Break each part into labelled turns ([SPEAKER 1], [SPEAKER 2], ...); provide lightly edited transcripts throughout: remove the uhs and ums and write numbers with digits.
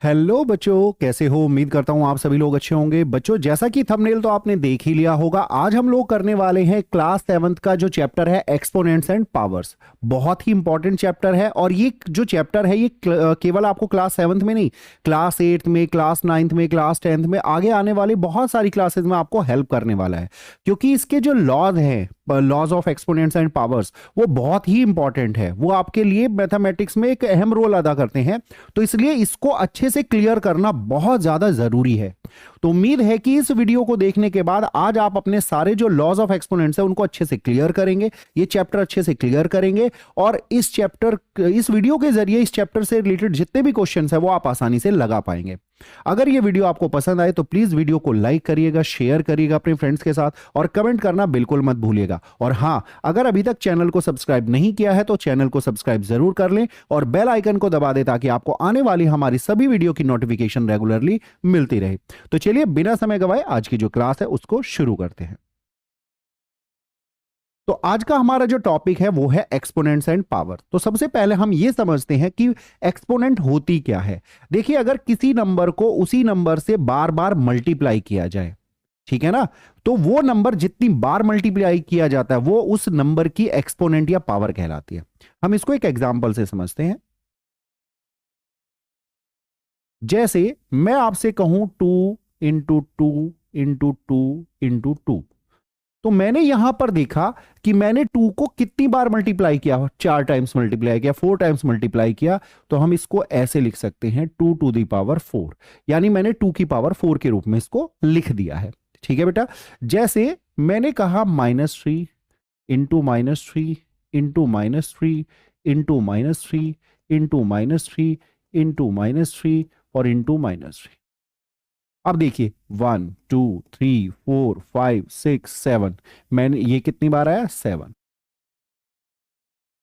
[SPEAKER 1] Hello बच्चों, कैसे हो? उम्मीद करता हूँ आप सभी लोग अच्छे होंगे। बच्चों, जैसा कि थंबनेल तो आपने देख ही लिया होगा, आज हम लोग करने वाले हैं क्लास 7th का जो चैप्टर है एक्सपोनेंट्स एंड पावर्स। बहुत ही इंपॉर्टेंट चैप्टर है और ये जो चैप्टर है ये केवल आपको क्लास 7th में नहीं, क्लास 8th में, क्लास 9th में, क्लास 10th में, आगे आने वाली बहुत सारी क्लासेस में आपको हेल्प करने वाला है। क्योंकि इसके जो लॉज हैं, laws of exponents and powers, वो बहुत ही इंपॉर्टेंट है। वो आपके लिए मैथमेटिक्स में एक अहम रोल अदा करते हैं। तो इसलिए इसको अच्छे से क्लियर करना बहुत ज्यादा जरूरी है। तो उम्मीद है कि इस वीडियो को देखने के बाद आज आप अपने सारे जो लॉज ऑफ एक्सपोनेंट्स है उनको अच्छे से क्लियर करेंगे, ये चैप्टर अच्छे से क्लियर करेंगे और इस वीडियो के जरिए इस चैप्टर से रिलेटेड जितने भी क्वेश्चन है वो आप आसानी से लगा पाएंगे। अगर ये वीडियो आपको पसंद आए तो प्लीज वीडियो को लाइक करिएगा, शेयर करिएगा अपने फ्रेंड्स के साथ और कमेंट करना बिल्कुल मत भूलिएगा। और हां, अगर अभी तक चैनल को सब्सक्राइब नहीं किया है तो चैनल को सब्सक्राइब जरूर कर लें और बेल आइकन को दबा दें ताकि आपको आने वाली हमारी सभी वीडियो की नोटिफिकेशन रेगुलरली मिलती रहे। तो चलिए बिना समय गवाए आज की जो क्लास है उसको शुरू करते हैं। तो आज का हमारा जो टॉपिक है वो है एक्सपोनेंट्स एंड पावर। तो सबसे पहले हम ये समझते हैं कि एक्सपोनेंट होती क्या है। देखिए, अगर किसी नंबर को उसी नंबर से बार बार मल्टीप्लाई किया जाए, ठीक है ना, तो वो नंबर जितनी बार मल्टीप्लाई किया जाता है वो उस नंबर की एक्सपोनेंट या पावर कहलाती है। हम इसको एक एग्जांपल से समझते हैं। जैसे मैं आपसे कहूं 2 इंटू 2 इंटू 2 इंटू 2, तो मैंने यहां पर देखा कि मैंने 2 को कितनी बार मल्टीप्लाई किया, 4 टाइम्स मल्टीप्लाई किया, 4 टाइम्स मल्टीप्लाई किया। तो हम इसको ऐसे लिख सकते हैं 2 टू द पावर 4, यानी मैंने 2 की पावर 4 के रूप में इसको लिख दिया है। ठीक है बेटा। जैसे मैंने कहा -3 into -3 into -3 into -3 into -3 into -3 और इंटू -3। अब देखिए 1 2 3 4 5 6 7, मैंने ये कितनी बार आया 7,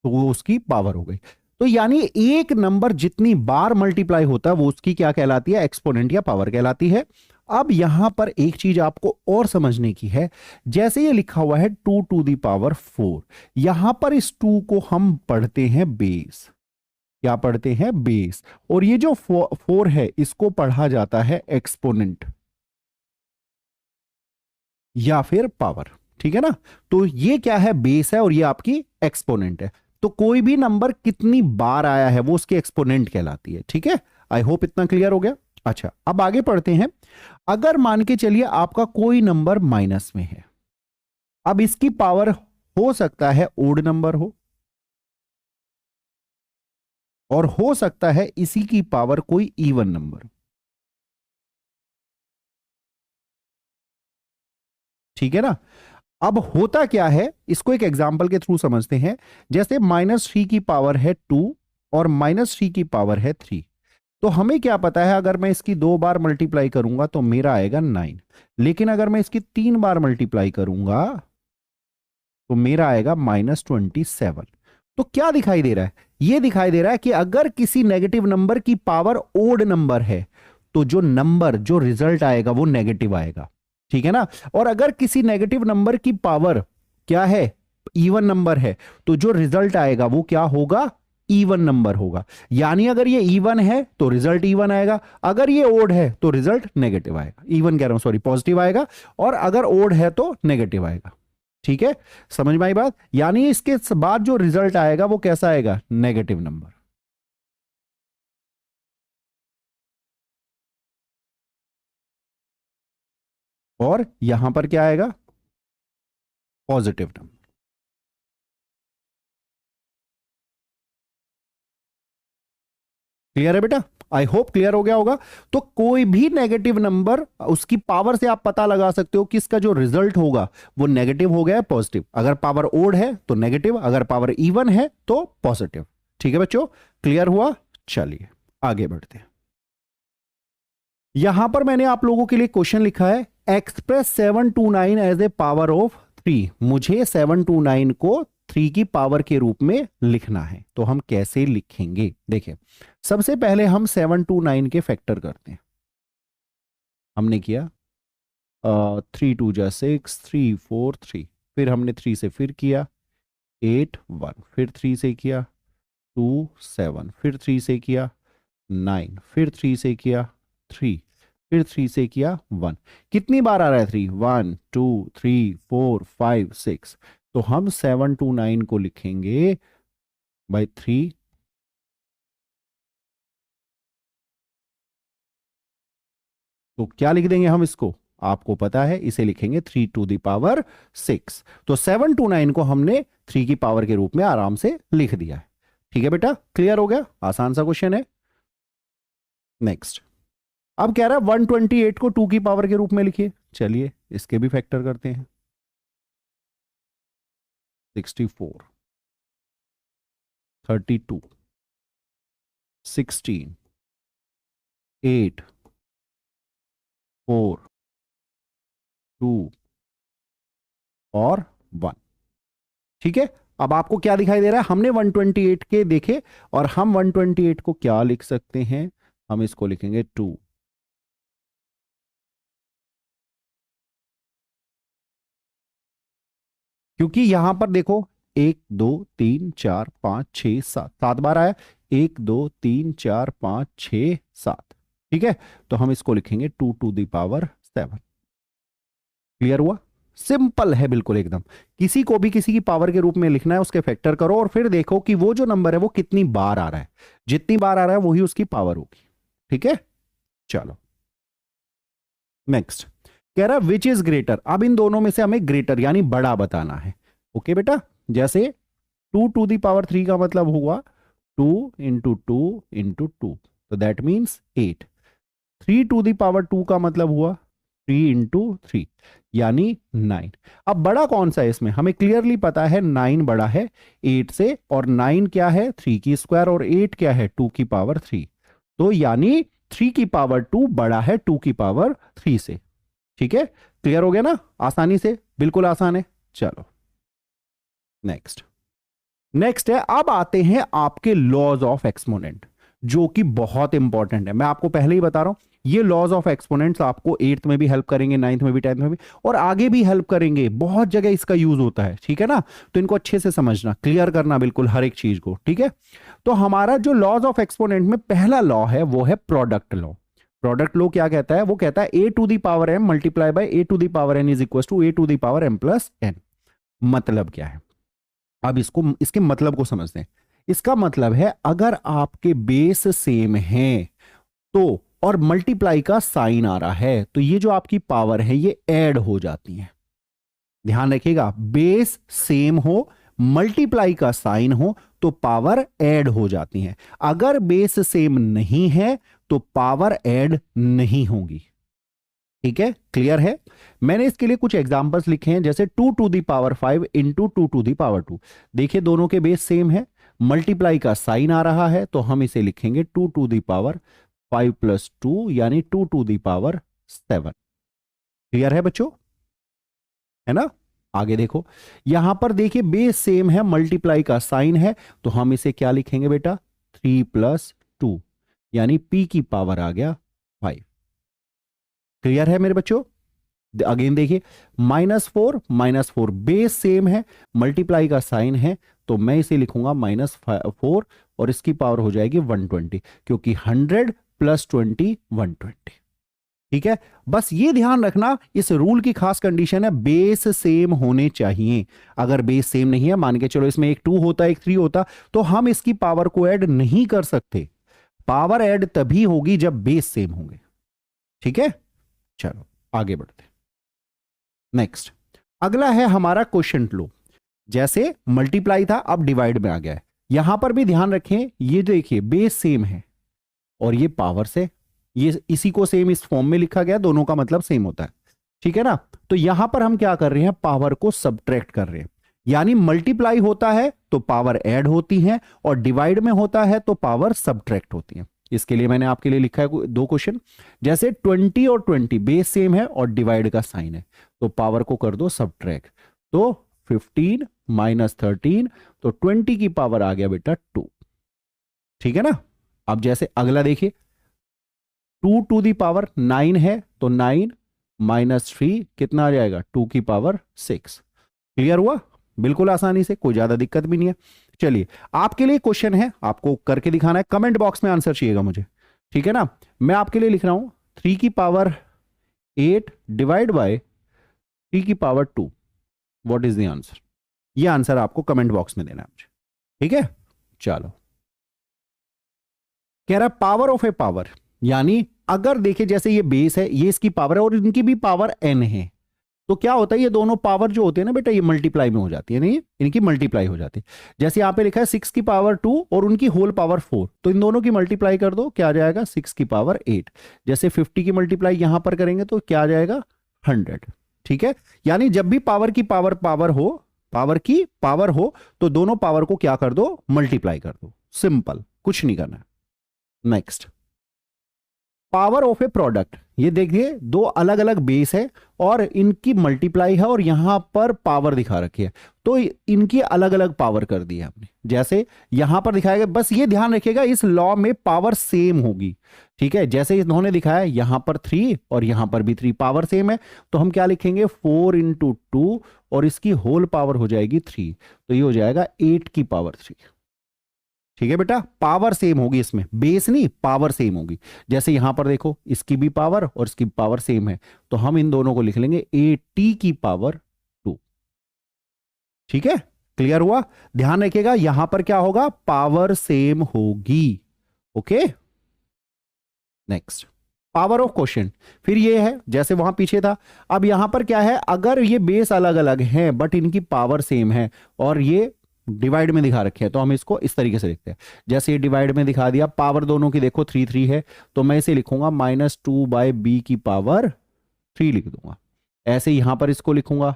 [SPEAKER 1] तो वो उसकी पावर हो गई। तो यानी एक नंबर जितनी बार मल्टीप्लाई होता है वो उसकी क्या कहलाती है, एक्सपोनेंट या पावर कहलाती है। अब यहां पर एक चीज आपको और समझने की है। जैसे ये लिखा हुआ है 2 टू द पावर 4, यहां पर इस 2 को हम पढ़ते हैं बेस। क्या पढ़ते हैं, बेस। और ये जो 4 है इसको पढ़ा जाता है एक्सपोनेंट या फिर पावर। ठीक है ना। तो ये क्या है, बेस है और ये आपकी एक्सपोनेंट है। तो कोई भी नंबर कितनी बार आया है वो उसकी एक्सपोनेंट कहलाती है। ठीक है, आई होप इतना क्लियर हो गया। अच्छा, अब आगे पढ़ते हैं। अगर मान के चलिए आपका कोई नंबर माइनस में है, अब इसकी पावर हो सकता है ओड नंबर हो और हो सकता है इसी की पावर कोई इवन नंबर हो। ठीक है ना। अब होता क्या है, इसको एक एग्जाम्पल के थ्रू समझते हैं। जैसे -3 की पावर है 2 और -3 की पावर है 3। तो हमें क्या पता है, अगर मैं इसकी 2 बार मल्टीप्लाई करूंगा तो मेरा आएगा 9, लेकिन अगर मैं इसकी 3 बार मल्टीप्लाई करूंगा तो मेरा आएगा -27। तो क्या दिखाई दे रहा है, ये दिखाई दे रहा है कि अगर किसी नेगेटिव नंबर की पावर ओड नंबर है तो जो नंबर जो रिजल्ट आएगा वो नेगेटिव आएगा। ठीक है ना। और अगर किसी नेगेटिव नंबर की पावर क्या है, इवन नंबर है, तो जो रिजल्ट आएगा वो क्या होगा, इवन नंबर होगा। यानी अगर ये इवन है तो रिजल्ट इवन आएगा, अगर ये ओड है तो रिजल्ट नेगेटिव आएगा, इवन कह रहा हूं सॉरी, पॉजिटिव आएगा, और अगर ओड है तो नेगेटिव आएगा। ठीक है, समझ में आई बात। यानी इसके बाद जो रिजल्ट आएगा वो कैसा आएगा, नेगेटिव नंबर। और यहां पर क्या आएगा, पॉजिटिव नंबर। क्लियर है बेटा, आई होप क्लियर हो गया होगा। तो कोई भी नेगेटिव नंबर उसकी पावर से आप पता लगा सकते हो कि इसका जो रिजल्ट होगा वो नेगेटिव हो गया है पॉजिटिव। अगर पावर ओड है तो नेगेटिव, अगर पावर इवन है तो पॉजिटिव। ठीक है बच्चों, क्लियर हुआ। चलिए आगे बढ़ते हैं। यहां पर मैंने आप लोगों के लिए क्वेश्चन लिखा है, express 729 as a power of 3। मुझे 729 को 3 की पावर के रूप में लिखना है, तो हम कैसे लिखेंगे। देखिए, सबसे पहले हम 729 के फैक्टर करते हैं। हमने किया 3 2 जा 6, 3 4 3, फिर हमने 3 से फिर किया 8 1, फिर 3 से किया 2 7, फिर 3 से किया 9, फिर 3 से किया 3, फिर 3 से किया 1। कितनी बार आ रहा है 3? 1 2 3 4 5 6। तो हम 7 to 9 को लिखेंगे बाय 3। तो क्या लिख देंगे हम इसको? आपको पता है, इसे लिखेंगे 3 to the power 6। तो 7 to 9 को हमने 3 की पावर के रूप में आराम से लिख दिया है। ठीक है बेटा, क्लियर हो गया? आसान सा क्वेश्चन है। नेक्स्ट, अब कह रहा है 128 को 2 की पावर के रूप में लिखिए। चलिए इसके भी फैक्टर करते हैं। 64, 32, 16, 8, 4, 2 और 1। ठीक है, अब आपको क्या दिखाई दे रहा है? हमने 128 के देखे और हम 128 को क्या लिख सकते हैं? हम इसको लिखेंगे 2। क्योंकि यहां पर देखो 1 2 3 4 5 6 7, 7 बार आया। 1 2 3 4 5 6 7। ठीक है, तो हम इसको लिखेंगे 2 to the power 7। क्लियर हुआ? सिंपल है बिल्कुल एकदम। किसी को भी किसी की पावर के रूप में लिखना है, उसके फैक्टर करो और फिर देखो कि वो जो नंबर है वो कितनी बार आ रहा है। जितनी बार आ रहा है वही उसकी पावर होगी। ठीक है, चलो नेक्स्ट। कह रहा विच इज ग्रेटर। अब इन दोनों में से हमें ग्रेटर यानी बड़ा बताना है। ओके बेटा, जैसे 2 to the power 3 का मतलब हुआ 2 into 2 into 2, तो that means 8। 3 to the power 2 का मतलब हुआ 3 into 3 यानी 9। अब बड़ा कौन सा है इसमें? हमें क्लियरली पता है 9 बड़ा है 8 से, और 9 क्या है? 3 की स्क्वायर, और 8 क्या है? 2 की पावर 3। तो यानी 3 की पावर 2 बड़ा है 2 की पावर 3 से। ठीक है, क्लियर हो गया ना? आसानी से, बिल्कुल आसान है। चलो नेक्स्ट। नेक्स्ट है, अब आते हैं आपके लॉज ऑफ एक्सपोनेंट, जो कि बहुत इंपॉर्टेंट है। मैं आपको पहले ही बता रहा हूं, ये लॉज ऑफ एक्सपोनेंट्स आपको 8th में भी हेल्प करेंगे, 9th में भी, 10th में भी, और आगे भी हेल्प करेंगे। बहुत जगह इसका यूज होता है। ठीक है ना? तो इनको अच्छे से समझना, क्लियर करना बिल्कुल हर एक चीज को। ठीक है, तो हमारा जो लॉज ऑफ एक्सपोनेंट में पहला लॉ है वो है प्रोडक्ट लॉ। प्रोडक्ट लॉ क्या कहता है? वो कहता है a to the power m multiply by a to the power n is equal to a to the power m plus n। मतलब क्या है? अब इसको, इसके मतलब को समझते हैं। इसका मतलब है, अगर आपके बेस सेम हैं तो, और मल्टीप्लाई का साइन आ रहा है, तो ये जो आपकी पावर है ये ऐड हो जाती है। ध्यान रखिएगा, बेस सेम हो, मल्टीप्लाई का साइन हो, तो पावर ऐड हो जाती है। अगर बेस सेम नहीं है तो पावर ऐड नहीं होगी। ठीक है, क्लियर है? मैंने इसके लिए कुछ एग्जांपल्स लिखे हैं, जैसे 2 to the power 5 into 2 to the power 2। देखिए दोनों के बेस सेम है, मल्टीप्लाई का साइन आ रहा है, तो हम इसे लिखेंगे 2 टू दी पावर 5 प्लस 2 यानी 2 टू दी पावर 7। क्लियर है बच्चों? है ना? आगे देखो, यहां पर देखिए बेस सेम है, मल्टीप्लाई का साइन है, तो हम इसे क्या लिखेंगे बेटा? 3 प्लस 2 यानी p की पावर आ गया 5। क्लियर है मेरे बच्चों? अगेन देखिए, -4 बेस सेम है, मल्टीप्लाई का साइन है, तो मैं इसे लिखूंगा -4 और इसकी पावर हो जाएगी 120, क्योंकि 100 प्लस 20 120। ठीक है, बस ये ध्यान रखना, इस रूल की खास कंडीशन है बेस सेम होने चाहिए। अगर बेस सेम नहीं है, मान के चलो इसमें एक 2 होता, एक 3 होता, तो हम इसकी पावर को ऐड नहीं कर सकते। पावर ऐड तभी होगी जब बेस सेम होंगे। ठीक है, चलो आगे बढ़ते हैं। नेक्स्ट, अगला है हमारा क्वोशिएंट लो। जैसे मल्टीप्लाई था, अब डिवाइड में आ गया है। यहां पर भी ध्यान रखें, ये देखिए बेस सेम है और ये पावर से, ये इसी को सेम इस फॉर्म में लिखा गया, दोनों का मतलब सेम होता है। ठीक है ना? तो यहां पर हम क्या कर रहे हैं? पावर को सबट्रैक्ट कर रहे हैं। यानी मल्टीप्लाई होता है तो पावर ऐड होती है, और डिवाइड में होता है तो पावर सबट्रैक्ट होती है। इसके लिए मैंने आपके लिए लिखा है 2 क्वेश्चन। जैसे 20 और 20 बेस सेम है और डिवाइड का साइन है, तो पावर को कर दो सबट्रैक्ट। तो 15 माइनस 13, तो 20 की पावर आ गया बेटा 2। ठीक है ना? अब जैसे अगला देखिए, 2 टू दी पावर 9 है, तो 9 माइनस 3 कितना आ जाएगा? 2 की पावर 6। क्लियर हुआ? बिल्कुल आसानी से, कोई ज्यादा दिक्कत भी नहीं है। चलिए, आपके लिए क्वेश्चन है, आपको करके दिखाना है। कमेंट बॉक्स में आंसर चाहिएगा मुझे। ठीक है ना। मैं आपके लिए लिख रहा हूं 3 की पावर 8 डिवाइड बाय 3 की power 2। What is the answer? ये आंसर आपको कमेंट बॉक्स में देना है मुझे, ठीक है। चलो, कह रहा है पावर ऑफ ए पावर, यानी अगर देखे जैसे ये बेस है, ये इसकी पावर है और इनकी भी पावर n है, तो क्या होता है, ये दोनों पावर जो होते हैं ना बेटा, ये मल्टीप्लाई में हो जाती है, नहीं इनकी मल्टीप्लाई हो जाती है। जैसे यहां पे लिखा है 6 की पावर 2 और उनकी होल पावर 4, तो इन दोनों की मल्टीप्लाई कर दो, क्या आ जाएगा 6 की पावर 8। जैसे 50 की मल्टीप्लाई यहां पर करेंगे तो क्या आ जाएगा 100, ठीक है। यानी जब भी पावर की पावर पावर हो, पावर की पावर हो, तो दोनों पावर को क्या कर दो, मल्टीप्लाई कर दो, सिंपल, कुछ नहीं करना। Next, power of A product, ये देखिए दो अलग अलग बेस है और इनकी मल्टीप्लाई है और यहां पर पावर दिखा रखी है, तो इनकी अलग अलग पावर कर दी है हमने, जैसे यहां पर दिखाया गया। बस ये ध्यान रखिएगा इस लॉ में पावर सेम होगी, ठीक है। जैसे इन्होंने दिखाया यहां पर 3 और यहां पर भी 3, पावर सेम है, तो हम क्या लिखेंगे 4 इंटू 2 और इसकी होल पावर हो जाएगी 3, तो ये हो जाएगा 8 की पावर 3, ठीक है बेटा। पावर सेम होगी इसमें, बेस नहीं, पावर सेम होगी। जैसे यहां पर देखो इसकी भी पावर और इसकी पावर सेम है, तो हम इन दोनों को लिख लेंगे 80 की पावर 2, ठीक है। क्लियर हुआ? ध्यान रखिएगा यहां पर क्या होगा, पावर सेम होगी, okay. Next, power of question, फिर ये है जैसे वहां पीछे था। अब यहां पर क्या है, अगर ये बेस अलग अलग हैं बट इनकी पावर सेम है और ये डिवाइड में दिखा रखे हैं, तो हम इसको इस तरीके से लिखते हैं। जैसे ये डिवाइड में दिखा दिया, पावर दोनों की देखो 3 3 है, तो मैं इसे लिखूंगा -2 बाय बी की पावर 3 लिख दूंगा। ऐसे यहां पर इसको लिखूंगा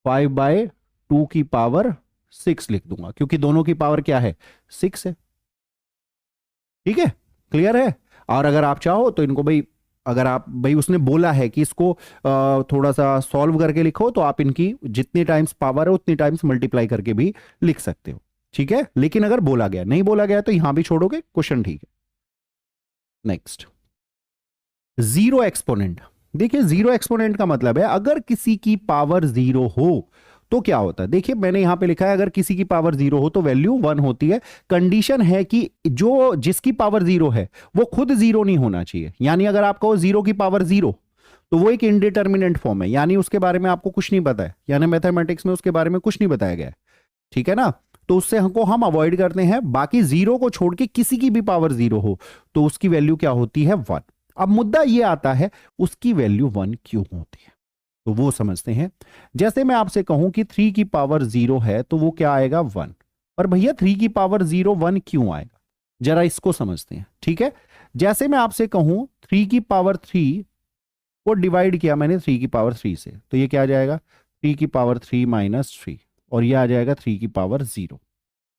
[SPEAKER 1] 5 बाय 2 की पावर 6 लिख दूंगा, क्योंकि दोनों की पावर क्या है 6 है, ठीक है। क्लियर है? और अगर आप चाहो तो इनको भाई, अगर आप भाई उसने बोला है कि इसको थोड़ा सा सॉल्व करके लिखो, तो आप इनकी जितनी टाइम्स पावर है उतनी टाइम्स मल्टीप्लाई करके भी लिख सकते हो, ठीक है। लेकिन अगर बोला गया, नहीं बोला गया तो यहां भी छोड़ोगे क्वेश्चन, ठीक है। Next, zero exponent. देखिए जीरो एक्सपोनेंट का मतलब है अगर किसी की पावर 0 हो तो क्या होता है। देखिए मैंने यहां पे लिखा है अगर किसी की पावर 0 हो तो वैल्यू 1 होती है। कंडीशन है कि जो जिसकी पावर 0 है वो खुद 0 नहीं होना चाहिए। यानी अगर आप कहो 0 की पावर 0, तो वो एक इनडिटर्मिनेंट फॉर्म है, यानी उसके बारे में आपको कुछ नहीं पता है, यानी मैथमेटिक्स में उसके बारे में कुछ नहीं बताया गया है, ठीक है ना। तो उससे हमको हम अवॉइड करते हैं। बाकी 0 को छोड़ के किसी की भी पावर 0 हो तो उसकी वैल्यू क्या होती है 1। अब मुद्दा यह आता है उसकी वैल्यू 1 क्यों होती है, तो वो समझते हैं। जैसे मैं आपसे कहूं कि 3 की पावर 0 है तो वो क्या आएगा 1, पर भैया 3 की पावर 0 1 क्यों आएगा, जरा इसको समझते हैं, ठीक है। जैसे मैं आपसे कहूं 3 की पावर 3 को डिवाइड किया मैंने 3 की पावर 3 से, तो ये क्या आ जाएगा 3 की पावर 3 माइनस 3, और ये आ जाएगा 3 की पावर 0।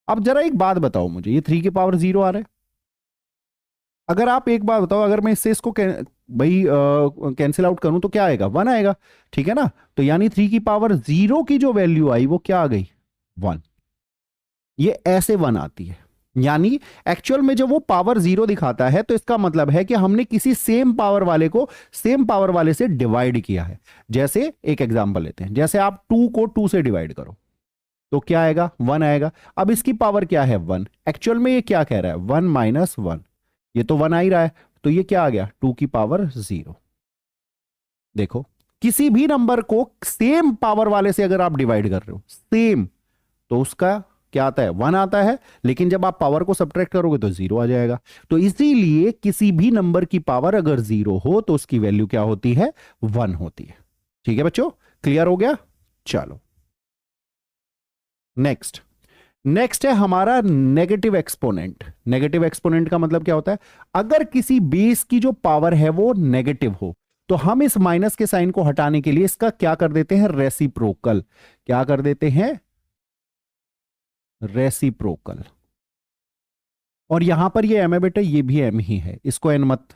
[SPEAKER 1] अब जरा एक बात बताओ मुझे, ये 3 की पावर 0 आ रहा है, अगर आप एक बात बताओ, अगर मैं इससे इसको भाई कैंसिल आउट करूं तो क्या आएगा 1 आएगा, ठीक है ना। तो यानी 3 की पावर 0 की जो वैल्यू आई वो क्या आ गई 1, ये ऐसे 1 आती है। यानी एक्चुअल में जब वो पावर 0 दिखाता है तो इसका मतलब है कि हमने किसी सेम पावर वाले को सेम पावर वाले से डिवाइड किया है। जैसे एक एग्जांपल लेते हैं, जैसे आप 2 को 2 से डिवाइड करो तो क्या आएगा 1 आएगा। अब इसकी पावर क्या है 1, एक्चुअल में ये क्या कह रहा है 1 माइनस 1, ये तो 1 आ ही रहा है, तो ये क्या आ गया 2 की पावर 0। देखो किसी भी नंबर को सेम पावर वाले से अगर आप डिवाइड कर रहे हो सेम, तो उसका क्या आता है 1 आता है, लेकिन जब आप पावर को सब्ट्रैक्ट करोगे तो 0 आ जाएगा। तो इसीलिए किसी भी नंबर की पावर अगर 0 हो तो उसकी वैल्यू क्या होती है 1 होती है, ठीक है बच्चों। क्लियर हो गया? चलो नेक्स्ट है हमारा नेगेटिव एक्सपोनेंट। नेगेटिव एक्सपोनेंट का मतलब क्या होता है, अगर किसी बेस की जो पावर है वो नेगेटिव हो तो हम इस माइनस के साइन को हटाने के लिए इसका क्या कर देते हैं रेसिप्रोकल। क्या कर देते हैं रेसिप्रोकल। और यहां पर ये m है बेटा, ये भी m ही है, इसको n मत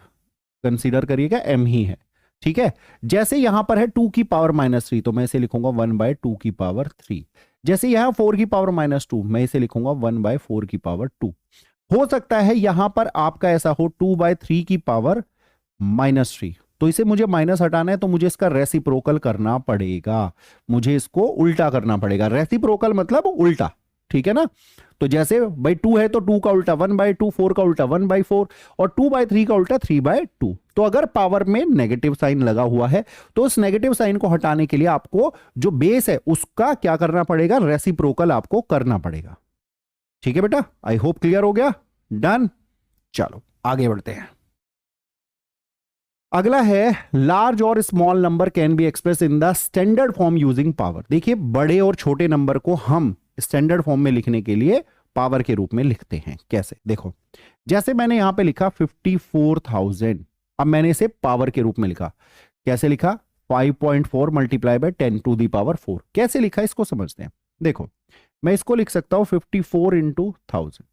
[SPEAKER 1] कंसीडर करिएगा, m ही है, ठीक है। जैसे यहां पर है 2 की पावर -3, तो मैं इसे लिखूंगा 1 बाय 2 की पावर 3। जैसे यहां 4 की पावर -2, मैं इसे लिखूंगा 1 बाय 4 की पावर 2। हो सकता है यहां पर आपका ऐसा हो 2 बाय 3 की पावर -3, तो इसे मुझे माइनस हटाना है तो मुझे इसका रेसिप्रोकल करना पड़ेगा, मुझे इसको उल्टा करना पड़ेगा। रेसिप्रोकल मतलब उल्टा, ठीक है ना। तो जैसे भाई 2 है तो 2 का उल्टा 1/2, 4 का उल्टा 1/4 और 2/3 का उल्टा 3/2। तो अगर पावर में नेगेटिव साइन लगा हुआ है तो उस नेगेटिव साइन को हटाने के लिए आपको जो बेस है उसका क्या करना पड़ेगा, रेसिप्रोकल आपको करना पड़ेगा। ठीक है बेटा, आई होप क्लियर हो गया। डन, चलो आगे बढ़ते हैं। अगला है लार्ज और small number can be express in the standard form using power. देखिए बड़े और छोटे नंबर को हम स्टैंडर्ड फॉर्म में लिखने के लिए पावर के रूप में लिखते हैं। कैसे, देखो जैसे मैंने यहां पे लिखा 54,000, अब मैंने इसे पावर के रूप में लिखा। कैसे लिखा, 5.4 multiply by 10 to the power 4। कैसे लिखा इसको समझते हैं। देखो मैं इसको लिख सकता हूं 54 इंटू 1000,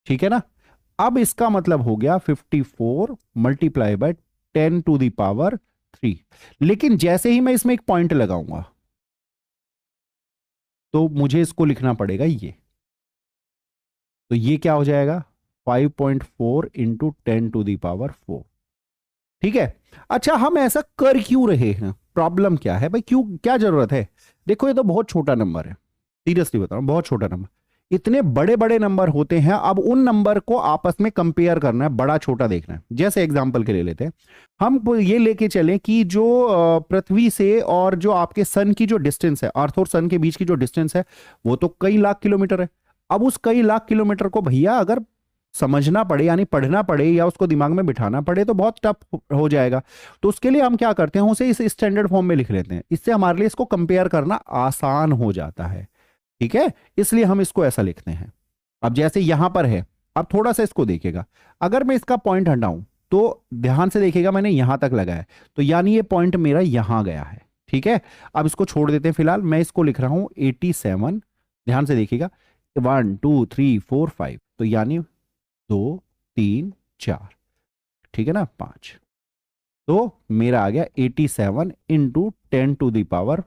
[SPEAKER 1] ठीक है ना। अब इसका मतलब हो गया 54 multiply by 10 to the power 3। लेकिन जैसे ही मैं इसमें एक पॉइंट लगाऊंगा तो मुझे इसको लिखना पड़ेगा ये। तो ये क्या हो जाएगा 5.4 इंटू 10 टू दी पावर 4। ठीक है। अच्छा हम ऐसा कर क्यों रहे हैं, प्रॉब्लम क्या है भाई, क्यों, क्या जरूरत है। देखो ये तो बहुत छोटा नंबर है, सीरियसली बता रहा हूं बहुत छोटा नंबर। इतने बड़े बड़े नंबर होते हैं, अब उन नंबर को आपस में कंपेयर करना है, बड़ा छोटा देखना है। जैसे एग्जांपल के लिए लेते हैं, हम ये लेके चलें कि जो पृथ्वी से और जो आपके सन की जो डिस्टेंस है, अर्थ और सन के बीच की जो डिस्टेंस है वो तो कई लाख किलोमीटर है। अब उस कई लाख किलोमीटर को भैया अगर समझना पड़े यानी पढ़ना पड़े या उसको दिमाग में बिठाना पड़े तो बहुत टफ हो जाएगा। तो उसके लिए हम क्या करते हैं, उसे इस स्टैंडर्ड फॉर्म में लिख लेते हैं। इससे हमारे लिए इसको कंपेयर करना आसान हो जाता है। ठीक है, इसलिए हम इसको ऐसा लिखते हैं। अब जैसे यहां पर है, अब थोड़ा सा इसको देखिएगा, अगर मैं इसका पॉइंट हटाऊं तो ध्यान से देखिएगा मैंने यहां तक लगाया, तो यानी ये पॉइंट मेरा यहां गया है। ठीक है, अब इसको छोड़ देते हैं फिलहाल, मैं इसको लिख रहा हूं 87। ध्यान से देखिएगा 1 2 3 4 5, तो यानी 2 3 4, ठीक है ना, 5। तो मेरा आ गया 87 into 10 to the power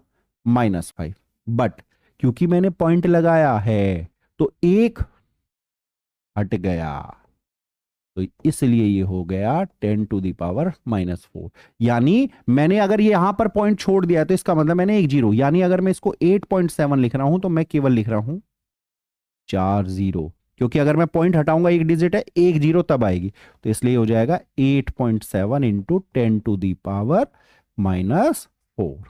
[SPEAKER 1] -5। But क्योंकि मैंने पॉइंट लगाया है तो एक हट गया, तो इसलिए ये हो गया 10 टू द पावर -4। यानी मैंने अगर ये यहां पर पॉइंट छोड़ दिया तो इसका मतलब मैंने एक जीरो, यानी अगर मैं इसको 8.7 लिख रहा हूं तो मैं केवल लिख रहा हूं 4 जीरो, क्योंकि अगर मैं पॉइंट हटाऊंगा एक डिजिट है, एक जीरो तब आएगी, तो इसलिए हो जाएगा 8.7 इंटू 10 टू दी पावर -4।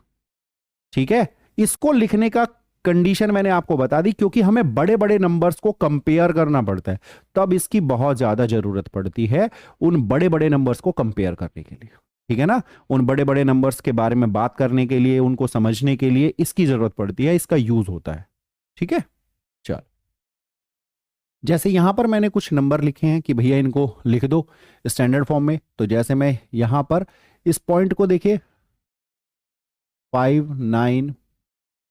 [SPEAKER 1] ठीक है, इसको लिखने का कंडीशन मैंने आपको बता दी, क्योंकि हमें बड़े बड़े नंबर्स को कंपेयर करना पड़ता है, तब इसकी बहुत ज्यादा जरूरत पड़ती है उन बड़े बड़े नंबर्स को कंपेयर करने के लिए। ठीक है ना, उन बड़े बड़े नंबर्स के बारे में बात करने के लिए, उनको समझने के लिए इसकी जरूरत पड़ती है, इसका यूज होता है। ठीक है, चल जैसे यहां पर मैंने कुछ नंबर लिखे हैं कि भैया इनको लिख दो स्टैंडर्ड फॉर्म में, तो जैसे मैं यहां पर इस पॉइंट को देखिए 5 9,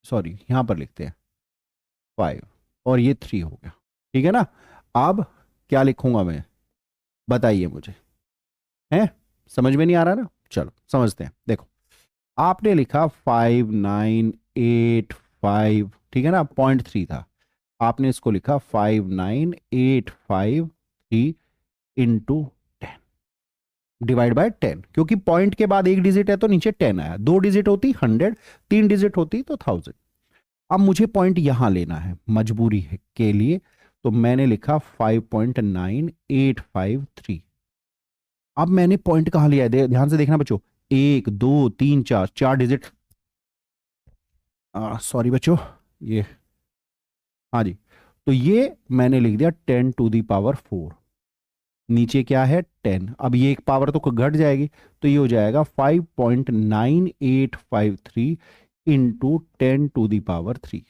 [SPEAKER 1] सॉरी यहां पर लिखते हैं 5 और ये 3 हो गया। ठीक है ना, अब क्या लिखूंगा मैं, बताइए मुझे, है समझ में नहीं आ रहा ना, चलो समझते हैं। देखो आपने लिखा 5 9 8 5, ठीक है ना, 0.3 था, आपने इसको लिखा 59853 इंटू 10 डिवाइड बाय 10, क्योंकि पॉइंट के बाद एक डिजिट है तो नीचे 10 आया, 2 डिजिट होती 100, 3 डिजिट होती तो 1000। अब मुझे पॉइंट यहां लेना है मजबूरी है के लिए, तो मैंने लिखा 5.9853। अब मैंने पॉइंट कहां लिया है, ध्यान से देखना बच्चों, 1 2 3 4, 4 डिजिट, सॉरी बच्चों, ये हाँ जी, तो ये मैंने लिख दिया 10 टू दी पावर 4, नीचे क्या है 10, अब ये एक पावर तो घट जाएगी, तो ये हो जाएगा 5.9853 इंटू 10 टू दी पावर 3।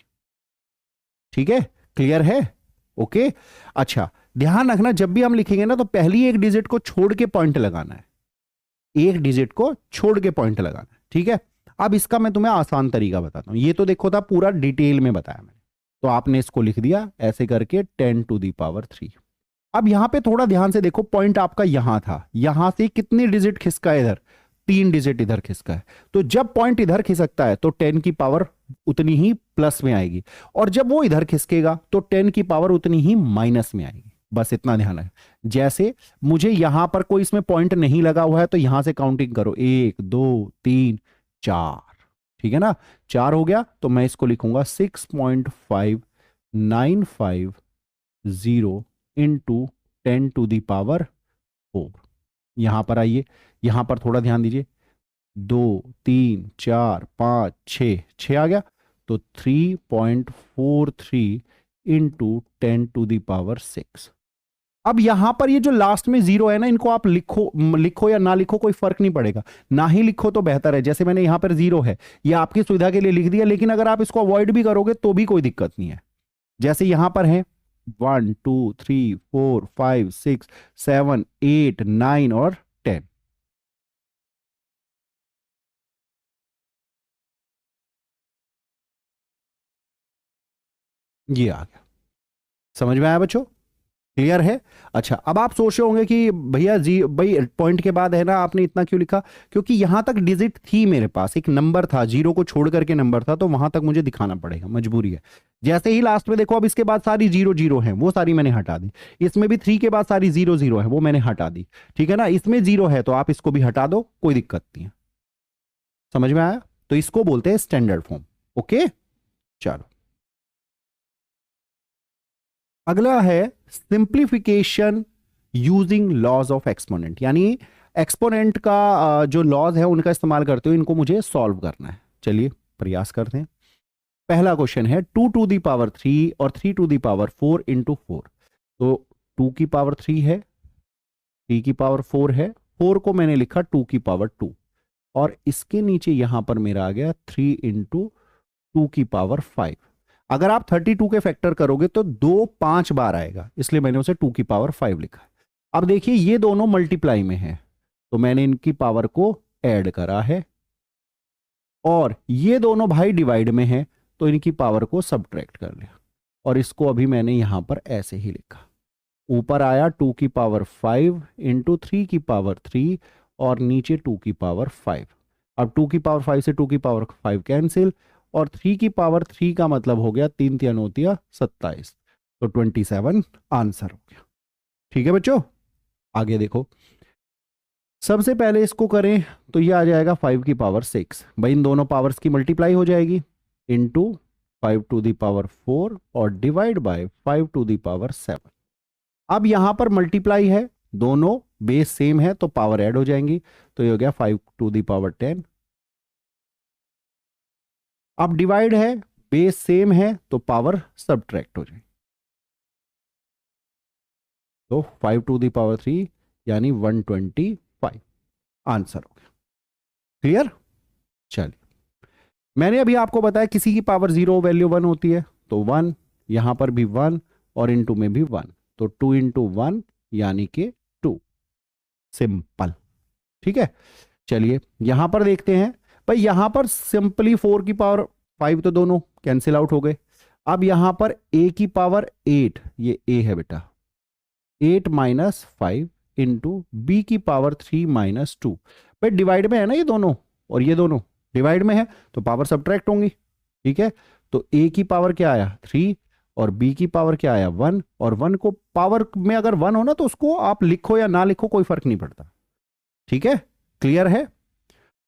[SPEAKER 1] ठीक है, क्लियर है, ओके। अच्छा ध्यान रखना, जब भी हम लिखेंगे ना तो पहली एक डिजिट को छोड़ के पॉइंट लगाना है, एक डिजिट को छोड़ के पॉइंट लगाना है। ठीक है, अब इसका मैं तुम्हें आसान तरीका बताता हूं, ये तो देखो था पूरा डिटेल में बताया मैंने, तो आपने इसको लिख दिया ऐसे करके 10 टू दी पावर 3। अब यहां पे थोड़ा ध्यान से देखो, पॉइंट आपका यहां था, यहां से कितनी डिजिट खिसका है इधर, 3 डिजिट इधर खिसका है, तो जब पॉइंट इधर खिसकता है तो 10 की पावर उतनी ही प्लस में आएगी, और जब वो इधर खिसकेगा तो 10 की पावर उतनी ही माइनस में आएगी। बस इतना ध्यान है। जैसे मुझे यहां पर कोई इसमें पॉइंट नहीं लगा हुआ है तो यहां से काउंटिंग करो, 1 2 3 4, ठीक है ना, 4 हो गया, तो मैं इसको लिखूंगा 6.5 950 इंटू 10⁴। यहां पर आइए, यहां पर थोड़ा ध्यान दीजिए, 2 3 4 5 6 आ गया, तो 3.43 इंटू 10⁶। अब यहां पर ये जो लास्ट में जीरो है ना, इनको आप लिखो या ना लिखो कोई फर्क नहीं पड़ेगा, ना ही लिखो तो बेहतर है। जैसे मैंने यहां पर जीरो है, ये आपकी सुविधा के लिए लिख दिया, लेकिन अगर आप इसको अवॉइड भी करोगे तो भी कोई दिक्कत नहीं है। जैसे यहां पर है 1 2 3 4 5 6 7 8 9 और 10। ये आ गया, समझ में आया बच्चों? क्लियर है? अच्छा, अब आप सोच रहे होंगे कि भैया जी, भाई पॉइंट के बाद है ना आपने इतना क्यों लिखा? क्योंकि यहां तक डिजिट थी, मेरे पास एक नंबर था, जीरो को छोड़ करके नंबर था, तो वहां तक मुझे दिखाना पड़ेगा, मजबूरी है। जैसे ही लास्ट में देखो, अब इसके बाद सारी जीरो जीरो है, वो सारी मैंने हटा दी। इसमें भी 3 के बाद सारी जीरो जीरो है, वो मैंने हटा दी। ठीक है ना? इसमें जीरो है तो आप इसको भी हटा दो, कोई दिक्कत नहीं है। समझ में आया? तो इसको बोलते हैं स्टैंडर्ड फॉर्म। ओके, चलो अगला है simplification using laws of exponent, यानी एक्सपोनेंट का जो लॉज है उनका इस्तेमाल करते हुए इनको मुझे सॉल्व करना है। चलिए प्रयास करते हैं। पहला क्वेश्चन है 2⁻³ और 3⁻4 इंटू 4। तो 2⁻³ है, 3⁻4 है, 4 को मैंने लिखा 2⁻2, और इसके नीचे यहां पर मेरा आ गया 3 इंटू 2⁻5। अगर आप 32 के फैक्टर करोगे तो 2 5 बार आएगा, इसलिए मैंने उसे 2⁻5 लिखा है। अब देखिए ये दोनों मल्टीप्लाई में है, तो मैंने इनकी पावर को ऐड करा है, और ये दोनों भाई डिवाइड में है, तो इनकी पावर को सबट्रैक्ट कर लिया, और इसको अभी मैंने यहां पर ऐसे ही लिखा। ऊपर आया 2⁻5 इंटू 3⁻3, और नीचे 2⁻5। अब 2⁻5 से 2⁻5 कैंसिल, और 3⁻3 का मतलब हो गया 3 3 9 27, तो 27 आंसर हो गया। ठीक है बच्चों, आगे देखो। सबसे पहले इसको करें तो ये आ जाएगा 5⁶। भाई इन दोनों पावर्स की मल्टीप्लाई हो जाएगी, इंटू 5⁴ और डिवाइड बाय 5�7। अब यहां पर मल्टीप्लाई है, दोनों बेस सेम है तो पावर ऐड हो जाएंगी, तो ये हो गया 5⁻10। अब डिवाइड है, बेस सेम है तो पावर सबट्रैक्ट हो जाएगी, तो 5⁻3 यानी 125 आंसर हो गया। क्लियर? चलिए, मैंने अभी आपको बताया किसी की पावर 0 वैल्यू 1 होती है, तो 1, यहां पर भी 1, और इनटू में भी 1, तो 2 इंटू 1 यानी कि 2। सिंपल। ठीक है, चलिए यहां पर देखते हैं। भाई यहां पर सिंपली 4 की पावर 5 तो दोनों कैंसिल आउट हो गए। अब यहां पर a की पावर 8, ये a है बेटा, 8 माइनस 5 इंटू बी की पावर 3 माइनस 2। भाई डिवाइड में है ना ये दोनों, और ये दोनों डिवाइड में है, तो पावर सबट्रैक्ट होंगी। ठीक है, तो a की पावर क्या आया 3, और b की पावर क्या आया 1, और 1 को पावर में अगर 1 हो ना तो उसको आप लिखो या ना लिखो कोई फर्क नहीं पड़ता। ठीक है, क्लियर है?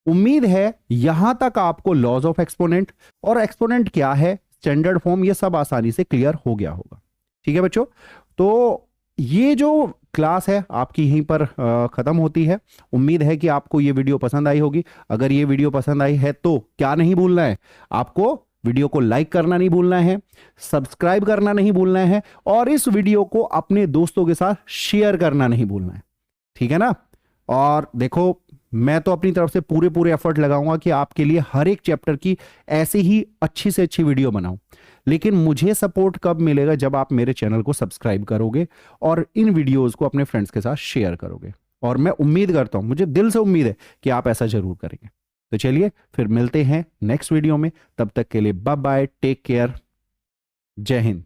[SPEAKER 1] उम्मीद है यहां तक आपको लॉज ऑफ एक्सपोनेंट और एक्सपोनेंट क्या है, स्टैंडर्ड फॉर्म, ये सब आसानी से क्लियर हो गया होगा। ठीक है बच्चों, तो ये जो क्लास है आपकी यहीं पर खत्म होती है। उम्मीद है कि आपको ये वीडियो पसंद आई होगी। अगर ये वीडियो पसंद आई है तो क्या नहीं भूलना है आपको, वीडियो को लाइक करना नहीं भूलना है, सब्सक्राइब करना नहीं भूलना है, और इस वीडियो को अपने दोस्तों के साथ शेयर करना नहीं भूलना है। ठीक है ना? और देखो, मैं तो अपनी तरफ से पूरे पूरे एफर्ट लगाऊंगा कि आपके लिए हर एक चैप्टर की ऐसे ही अच्छी से अच्छी वीडियो बनाऊं, लेकिन मुझे सपोर्ट कब मिलेगा? जब आप मेरे चैनल को सब्सक्राइब करोगे और इन वीडियोस को अपने फ्रेंड्स के साथ शेयर करोगे। और मैं उम्मीद करता हूं, मुझे दिल से उम्मीद है कि आप ऐसा जरूर करेंगे। तो चलिए फिर मिलते हैं नेक्स्ट वीडियो में, तब तक के लिए बाय बाय, टेक केयर, जय हिंद।